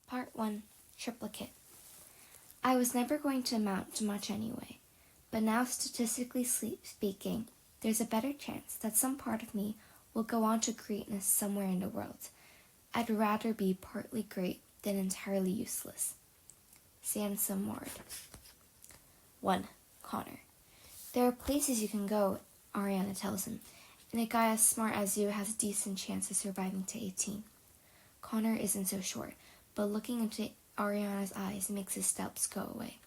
Part 1, Triplicate. I was never going to amount to much anyway, but now statistically speaking, there's a better chance that some part of me will go on to greatness somewhere in the world. I'd rather be partly great than entirely useless. Sansom Ward. 1. Connor. There are places you can go, Ariana tells him, and a guy as smart as you has a decent chance of surviving to 18. Connor isn't so sure, but looking into Ariana's eyes makes his steps go away.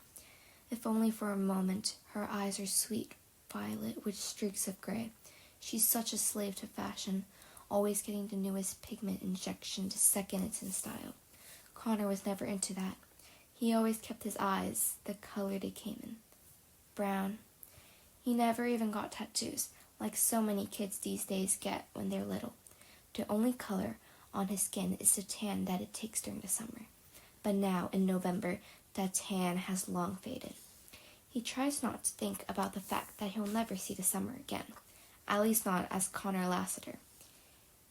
If only for a moment, her eyes are sweet violet with streaks of gray. She's such a slave to fashion, always getting the newest pigment injection to second it in style. Connor was never into that. He always kept his eyes the color they came in. Brown. He never even got tattoos, like so many kids these days get when they're little. The only color on his skin is the tan that it takes during the summer. But now, in November, that tan has long faded. He tries not to think about the fact that he'll never see the summer again, at least not as Connor Lassiter.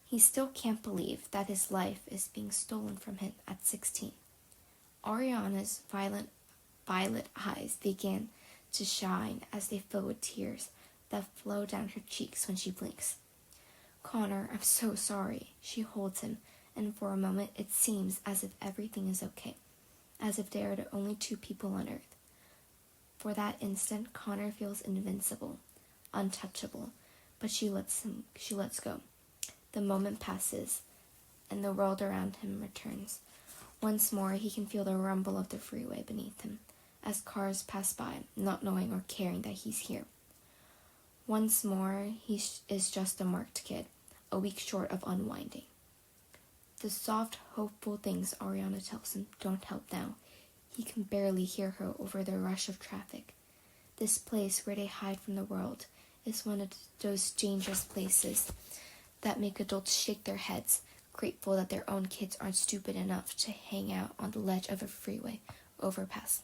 He still can't believe that his life is being stolen from him at 16. Ariana's violet eyes begin to shine as they fill with tears that flow down her cheeks when she blinks. Connor, I'm so sorry. She holds him, and for a moment it seems as if everything is okay, as if they are the only two people on earth. For that instant, Connor feels invincible, untouchable, but she lets go. The moment passes, and the world around him returns. Once more, he can feel the rumble of the freeway beneath him, as cars pass by, not knowing or caring that he's here. Once more, he is just a marked kid, a week short of unwinding. The soft, hopeful things Ariana tells him don't help now. He can barely hear her over the rush of traffic. This place where they hide from the world is one of those dangerous places that make adults shake their heads, grateful that their own kids aren't stupid enough to hang out on the ledge of a freeway overpass.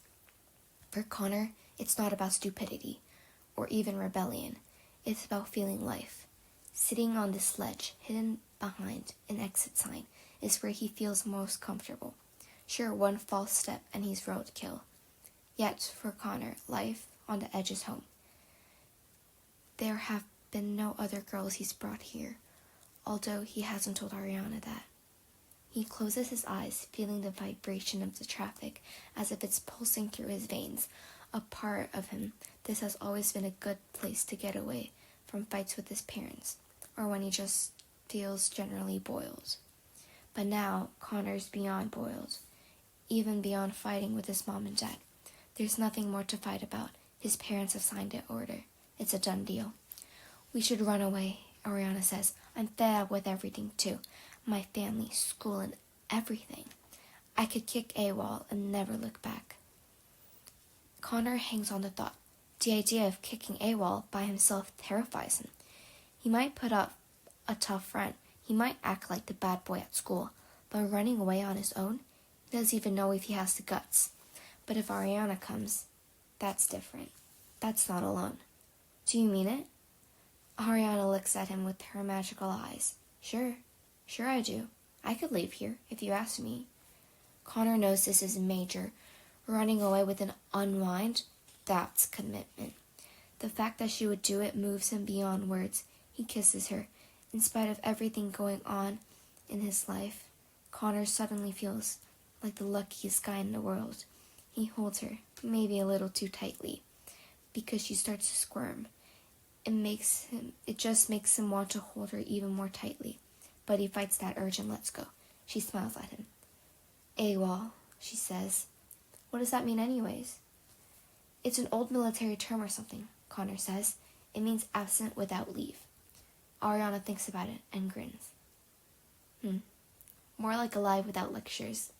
For Connor, it's not about stupidity or even rebellion. It's about feeling life. Sitting on this ledge, hidden behind an exit sign, is where he feels most comfortable. Sure, one false step and he's roadkill. Yet, for Connor, life on the edge is home. There have been no other girls he's brought here, although he hasn't told Ariana that. He closes his eyes, feeling the vibration of the traffic as if it's pulsing through his veins. A part of him, this has always been a good place to get away from fights with his parents, or when he just feels generally boiled. But now, Connor's beyond boiled, even beyond fighting with his mom and dad. There's nothing more to fight about. His parents have signed the order. It's a done deal. We should run away, Ariana says. I'm fed up with everything, too. My family, school, and everything. I could kick AWOL and never look back. Connor hangs on the thought. The idea of kicking AWOL by himself terrifies him. He might put up a tough front. He might act like the bad boy at school. But running away on his own? He doesn't even know if he has the guts. But if Ariana comes, that's different. That's not alone. Do you mean it? Ariana looks at him with her magical eyes. Sure I do. I could leave here, if you asked me. Connor knows this is major. Running away with an Unwind, that's commitment. The fact that she would do it moves him beyond words. He kisses her. In spite of everything going on in his life, Connor suddenly feels like the luckiest guy in the world. He holds her, maybe a little too tightly, because she starts to squirm. It just makes him want to hold her even more tightly. But he fights that urge and lets go. She smiles at him. AWOL, she says. What does that mean anyways? It's an old military term or something, Connor says. It means absent without leave. Ariana thinks about it and grins. More like alive without lectures.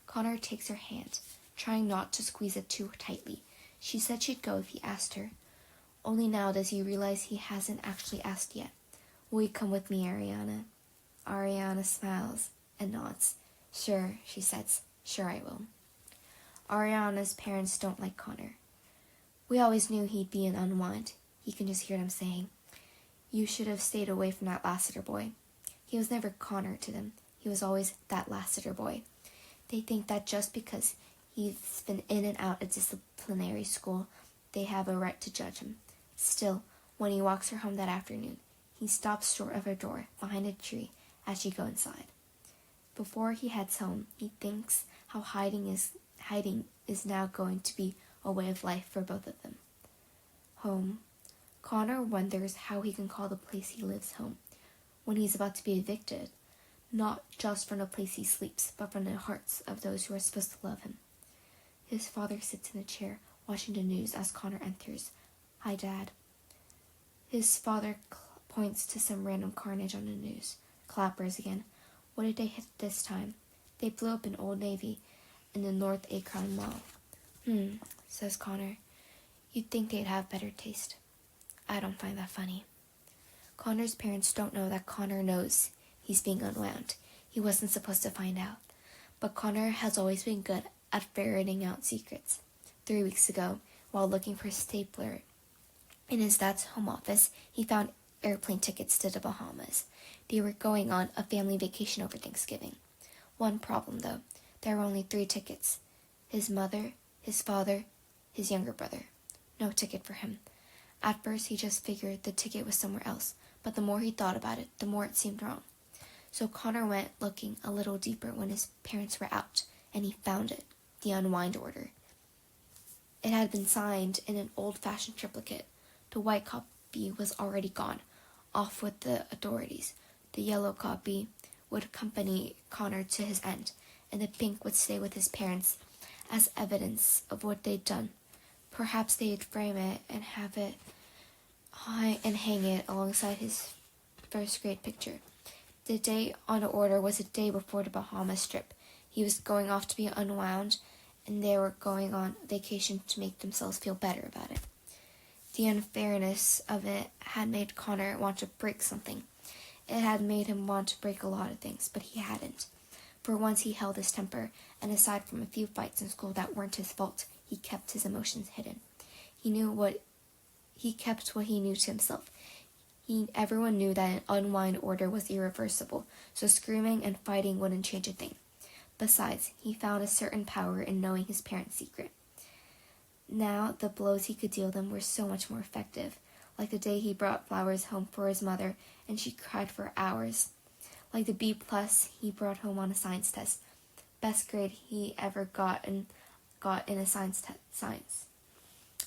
Connor takes her hand, trying not to squeeze it too tightly. She said she'd go if he asked her. Only now does he realize he hasn't actually asked yet. Will you come with me, Ariana? Ariana smiles and nods. Sure, she says. Sure I will. Ariana's parents don't like Connor. We always knew he'd be an Unwind. He can just hear them saying, You should have stayed away from that Lassiter boy. He was never Connor to them. He was always that Lassiter boy. They think that just because he's been in and out of disciplinary school, they have a right to judge him. Still, when he walks her home that afternoon, he stops short of her door, behind a tree, as she goes inside. Before he heads home, he thinks how hiding is now going to be a way of life for both of them. Home. Connor wonders how he can call the place he lives home when he's about to be evicted, not just from the place he sleeps, but from the hearts of those who are supposed to love him. His father sits in a chair, watching the news as Connor enters. "Hi, Dad." His father points to some random carnage on the news. Clappers again. What did they hit this time? They blew up an Old Navy in the North Akron Mall. Says Connor. You'd think they'd have better taste. I don't find that funny. Connor's parents don't know that Connor knows he's being unwound. He wasn't supposed to find out. But Connor has always been good at ferreting out secrets. 3 weeks ago, while looking for a stapler in his dad's home office, he found airplane tickets to the Bahamas. They were going on a family vacation over Thanksgiving. One problem, though. There were only 3 tickets. His mother, his father, his younger brother. No ticket for him. At first, he just figured the ticket was somewhere else, but the more he thought about it, the more it seemed wrong. So Connor went looking a little deeper when his parents were out, and he found it, the Unwind order. It had been signed in an old-fashioned triplicate. The white copy was already gone, off with the authorities. The yellow copy would accompany Connor to his end, and the pink would stay with his parents as evidence of what they'd done. Perhaps they'd frame it and have it high and hang it alongside his first grade picture. The date on the order was a day before the Bahamas trip. He was going off to be unwound, and they were going on vacation to make themselves feel better about it. The unfairness of it had made Connor want to break something. It had made him want to break a lot of things, but he hadn't. For once he held his temper, and aside from a few fights in school that weren't his fault, he kept his emotions hidden. He kept what he knew to himself. Everyone knew that an unwind order was irreversible, so screaming and fighting wouldn't change a thing. Besides, he found a certain power in knowing his parents' secret. Now, the blows he could deal them were so much more effective, like the day he brought flowers home for his mother, and she cried for hours. Like the B+ he brought home on a science test. Best grade he ever got in a science.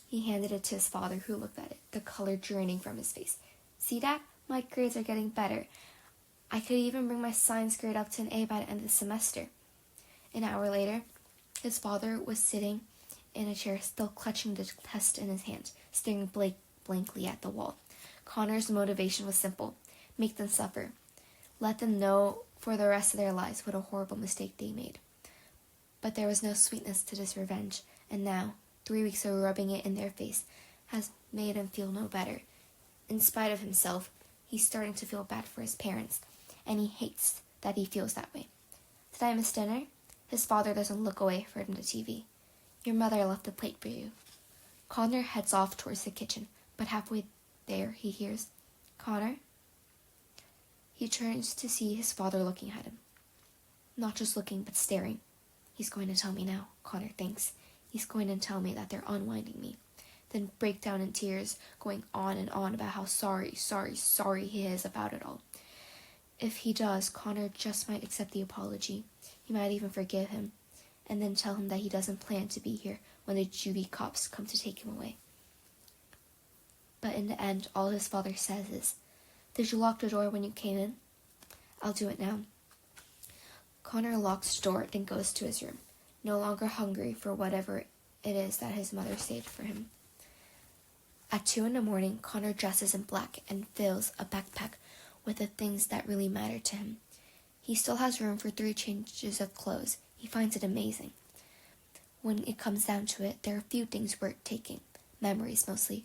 He handed it to his father, who looked at it, the color draining from his face. See, Dad? My grades are getting better. I could even bring my science grade up to an A by the end of the semester. An hour later, his father was sitting in a chair, still clutching the test in his hand, staring blankly at the wall. Connor's motivation was simple. Make them suffer. Let them know for the rest of their lives what a horrible mistake they made. But there was no sweetness to this revenge, and now, 3 weeks of rubbing it in their face has made him feel no better. In spite of himself, he's starting to feel bad for his parents, and he hates that he feels that way. Did I miss dinner? His father doesn't look away from the TV. Your mother left a plate for you. Connor heads off towards the kitchen, but halfway there he hears, Connor? He turns to see his father looking at him. Not just looking, but staring. He's going to tell me now, Connor thinks. He's going to tell me that they're unwinding me. Then break down in tears, going on and on about how sorry he is about it all. If he does, Connor just might accept the apology. He might even forgive him, and then tell him that he doesn't plan to be here when the juvie cops come to take him away. But in the end, all his father says is, Did you lock the door when you came in? I'll do it now. Connor locks the door, then goes to his room, no longer hungry for whatever it is that his mother saved for him. At 2 a.m, Connor dresses in black and fills a backpack with the things that really matter to him. He still has room for 3 changes of clothes. He finds it amazing. When it comes down to it, there are few things worth taking. Memories, mostly.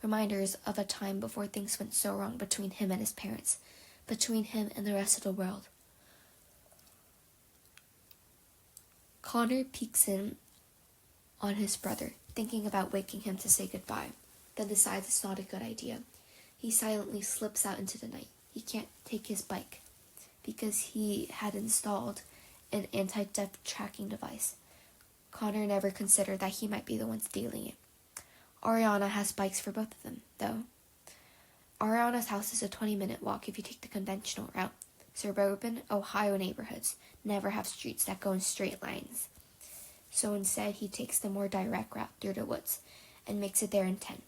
Reminders of a time before things went so wrong between him and his parents. Between him and the rest of the world. Connor peeks in on his brother, thinking about waking him to say goodbye, then decides it's not a good idea. He silently slips out into the night. He can't take his bike, because he had installed an anti-theft tracking device. Connor never considered that he might be the one stealing it. Ariana has bikes for both of them, though. Ariana's house is a 20-minute walk if you take the conventional route. Suburban Ohio neighborhoods never have streets that go in straight lines. So instead, he takes the more direct route through the woods and makes it there in 10.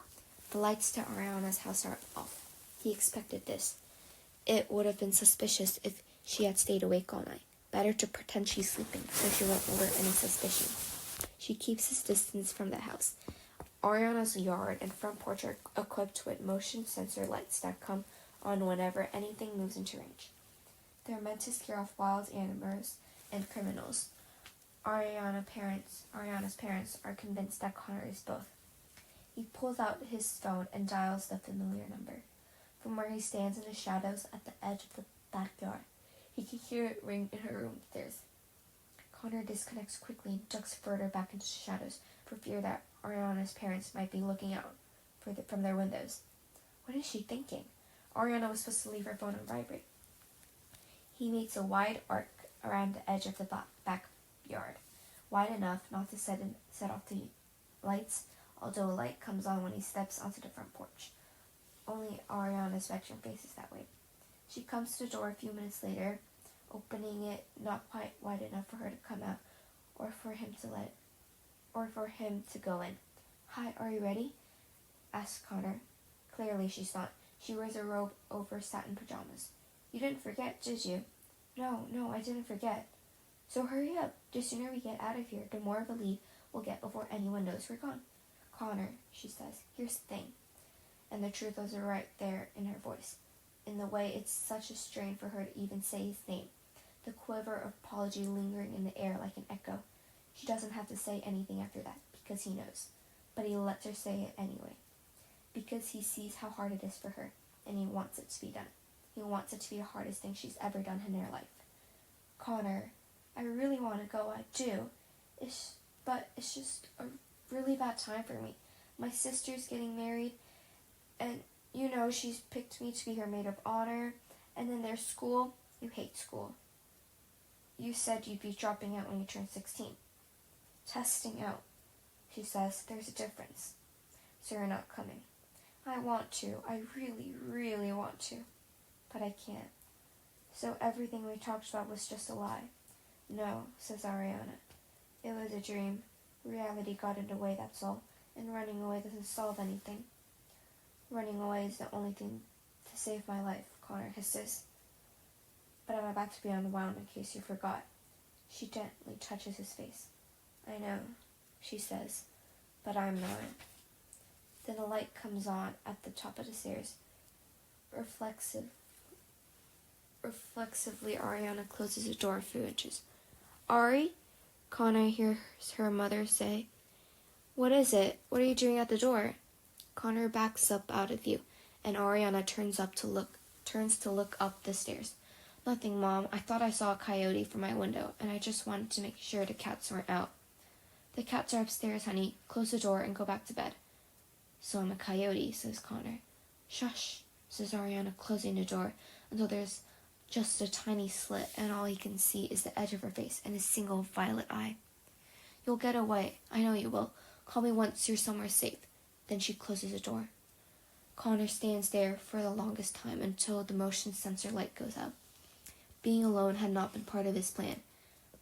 The lights to Ariana's house are off. He expected this. It would have been suspicious if she had stayed awake all night. Better to pretend she's sleeping so she won't alert any suspicion. She keeps his distance from the house. Ariana's yard and front porch are equipped with motion sensor lights that come on whenever anything moves into range. They're meant to scare off wild animals and criminals. Ariana's parents are convinced that Connor is both. He pulls out his phone and dials the familiar number. From where he stands in the shadows at the edge of the backyard, he can hear it ring in her room upstairs. Connor disconnects quickly and ducks further back into the shadows for fear that Ariana's parents might be looking out from their windows. What is she thinking? Ariana was supposed to leave her phone on vibrate. He makes a wide arc around the edge of the backyard, wide enough not to set off the lights, although a light comes on when he steps onto the front porch. Only Ariana's bedroom faces that way. She comes to the door a few minutes later, opening it not quite wide enough for her to come out, or for him to go in. "Hi, are you ready?" asks Connor. Clearly she's not. She wears a robe over satin pajamas. "You didn't forget, did you?" No, I didn't forget." "So hurry up. The sooner we get out of here, the more of a lead we'll get before anyone knows we're gone." "Connor," she says, "here's the thing." And the truth was right there in her voice. In the way it's such a strain for her to even say his name. The quiver of apology lingering in the air like an echo. She doesn't have to say anything after that, because he knows. But he lets her say it anyway. Because he sees how hard it is for her, and he wants it to be done. He wants it to be the hardest thing she's ever done in her life. "Connor, I really want to go, I do. But it's just a really bad time for me. My sister's getting married, and she's picked me to be her maid of honor, and then there's school." "You hate school. You said you'd be dropping out when you turn 16. "Testing out," she says. "There's a difference." "So you're not coming." "I want to. I really, really want to. But I can't." "So everything we talked about was just a lie?" "No," says Ariana. "It was a dream. Reality got in the way, that's all. And running away doesn't solve anything." "Running away is the only thing to save my life," Connor hisses. "But I'm about to be unwound in case you forgot." She gently touches his face. "I know," she says, "but I'm not." Then a light comes on at the top of the stairs. Reflexively, Ariana closes the door a few inches. "Ari?" Connor hears her mother say. "What is it? What are you doing at the door?" Connor backs up out of view, and Ariana turns to look up the stairs. "Nothing, Mom. I thought I saw a coyote from my window, and I just wanted to make sure the cats weren't out." "The cats are upstairs, honey. Close the door and go back to bed." "So I'm a coyote," says Connor. "Shush," says Ariana, closing the door until there's just a tiny slit, and all he can see is the edge of her face and a single violet eye. "You'll get away. I know you will. Call me once you're somewhere safe." Then she closes the door. Connor stands there for the longest time until the motion sensor light goes out. Being alone had not been part of his plan,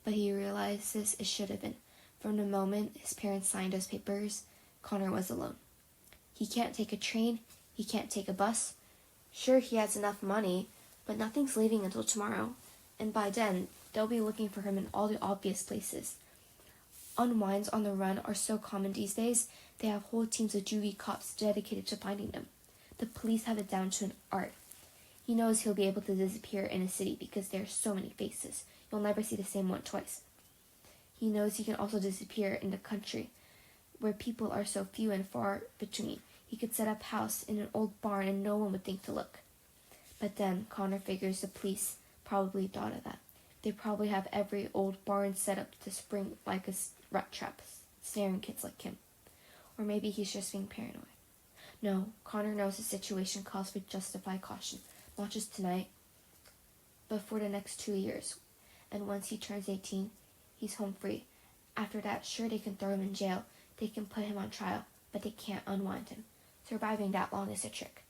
but he realizes it should have been. From the moment his parents signed those papers, Connor was alone. He can't take a train. He can't take a bus. Sure, he has enough money, but nothing's leaving until tomorrow, and by then, they'll be looking for him in all the obvious places. Unwinds on the run are so common these days, they have whole teams of juvie cops dedicated to finding them. The police have it down to an art. He knows he'll be able to disappear in a city because there are so many faces. You'll never see the same one twice. He knows he can also disappear in the country, where people are so few and far between. He could set up house in an old barn and no one would think to look. But then Connor figures the police probably thought of that. They probably have every old barn set up to spring like a rat trap, snaring kids like him. Or maybe he's just being paranoid. No, Connor knows the situation calls for justified caution, not just tonight, but for the next 2 years. and once he turns 18, he's home free. After that, sure, they can throw him in jail, they can put him on trial, but they can't unwind him. Surviving that long is a trick.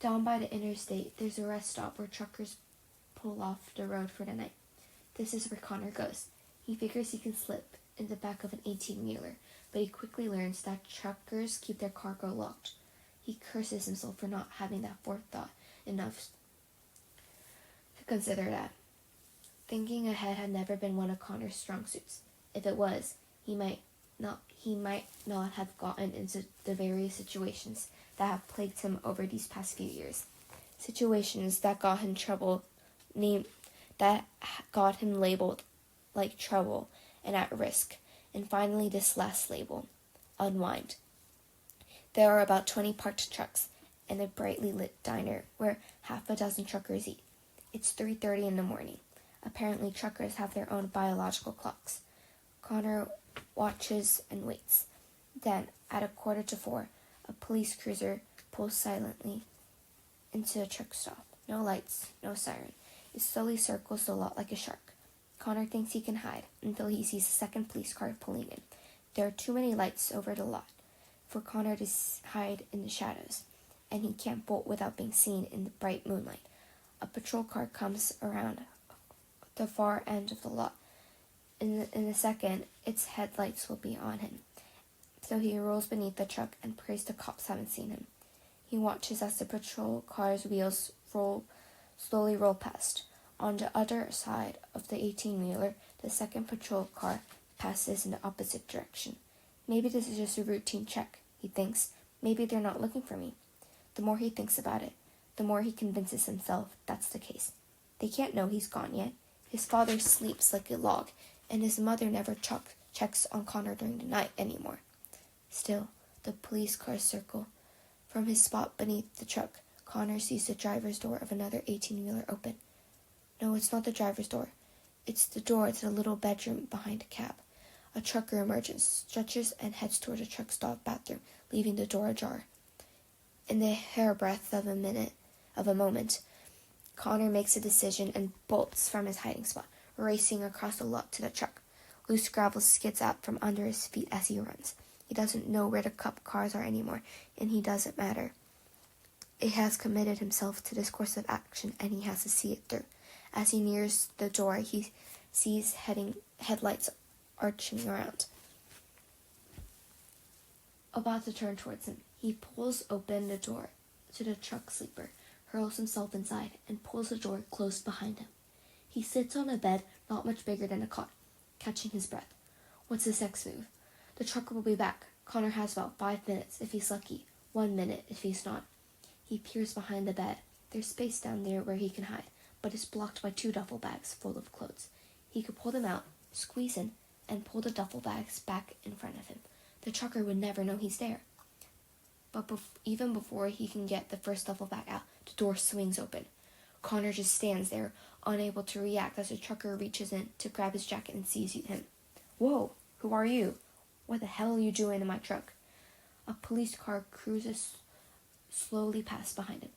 Down by the interstate, there's a rest stop where truckers pull off the road for the night. This is where Connor goes. He figures he can slip in the back of an 18-wheeler, but he quickly learns that truckers keep their cargo locked. He curses himself for not having that forethought enough to consider that. Thinking ahead had never been one of Connor's strong suits. If it was, he might not have gotten into the various situations that have plagued him over these past few years. Situations that got him labeled like trouble and at risk. And finally, this last label, Unwind. There are about 20 parked trucks and a brightly lit diner where half a dozen truckers eat. It's 3:30 in the morning. Apparently, truckers have their own biological clocks. Connor watches and waits. Then, at 3:45, a police cruiser pulls silently into a truck stop. No lights, no siren. It slowly circles the lot like a shark. Connor thinks he can hide until he sees a second police car pulling in. There are too many lights over the lot for Connor to hide in the shadows, and he can't bolt without being seen in the bright moonlight. A patrol car comes around the far end of the lot. In a second, its headlights will be on him. So he rolls beneath the truck and prays the cops haven't seen him. He watches as the patrol car's wheels slowly roll past. On the other side of the 18-wheeler, the second patrol car passes in the opposite direction. Maybe this is just a routine check, he thinks. Maybe they're not looking for me. The more he thinks about it, the more he convinces himself that's the case. They can't know he's gone yet. His father sleeps like a log, and his mother never checks on Connor during the night anymore. Still, the police cars circle. From his spot beneath the truck, Connor sees the driver's door of another 18-wheeler open. No, it's not the driver's door. It's the door to the little bedroom behind the cab. A trucker emerges, stretches, and heads toward the truck's dog bathroom, leaving the door ajar. In the hairbreadth of a moment, Connor makes a decision and bolts from his hiding spot, racing across the lot to the truck. Loose gravel skids out from under his feet as he runs. He doesn't know where the cop cars are anymore, and he doesn't matter. He has committed himself to this course of action, and he has to see it through. As he nears the door, he sees headlights arching around. About to turn towards him, he pulls open the door to the truck sleeper, hurls himself inside, and pulls the door closed behind him. He sits on a bed not much bigger than a cot, catching his breath. What's his next move? The trucker will be back. Connor has about 5 minutes if he's lucky, 1 minute if he's not. He peers behind the bed. There's space down there where he can hide, but it's blocked by 2 duffel bags full of clothes. He could pull them out, squeeze in, and pull the duffel bags back in front of him. The trucker would never know he's there. But even before he can get the first duffel bag out, the door swings open. Connor just stands there, unable to react as the trucker reaches in to grab his jacket and sees him. Whoa, who are you? What the hell are you doing in my truck? A police car cruises slowly past behind him.